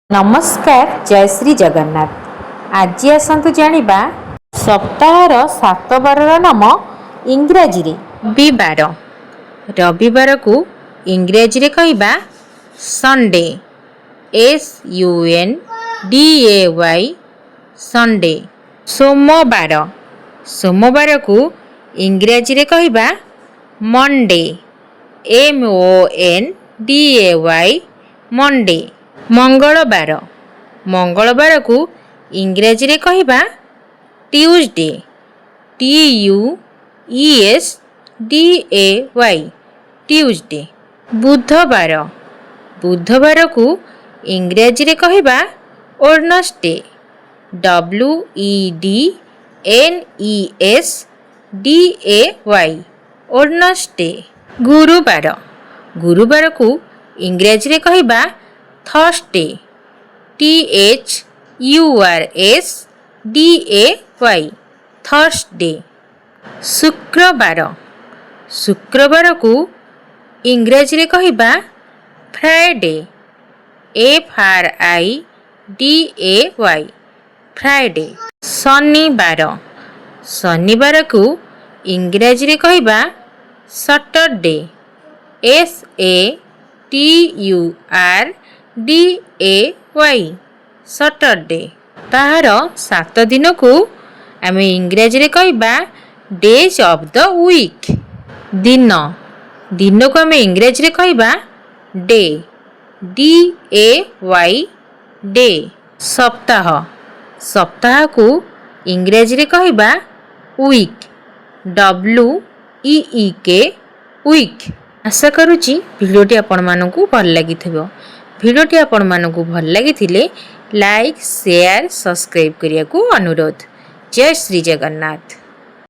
नमस्कार जय श्री जगन्नाथ। आज आसतु जानिबा सप्ताहर 7 बारर नाम इंग्राजी रे रविवार। रविवार को इंग्राजी रे कहबा संडे SUNDAY संडे। सोमवार सोमवार को इंग्राजी रे कहबा मंडे MONDAY मंडे। मंगलवार मंगलवार को इंग्राजी रे कहबा ट्यूसडे TUESDAY ट्यूसडे। बुधवार बुधवार को इंग्राजी रे कहबा वेडनेसडे WEDNESDAY वेडनेसडे। गुरुवार गुरुवार को इंग्राजी रे कहबा थर्सडे THURSDAY थर्सडे। शुक्रवार शुक्रवार को इंग्राजी रे कहबा फ्राइडे FRIDAY फ्राइडे। शनिवार शनिवार को इंग्राजी रे कहबा सैटरडे SATURDAY सैटरडे। ताहार 7 दिन को आम इंग्राजी रे कहबा डेज ऑफ द वीक। दिन दिन को आम इंग्राजी रे कहबा डे DAY डे। सप्ताह सप्ताह को इंग्राजी रे कहबा वीक WEEK वीक। आशा करुच्ची भिडियोटी आपण मानकु भल लगी थिबो। भिडियोटी आपण मानकु भल लगी थिले लाइक शेयर सब्सक्राइब करिया को अनुरोध। जय श्री जगन्नाथ।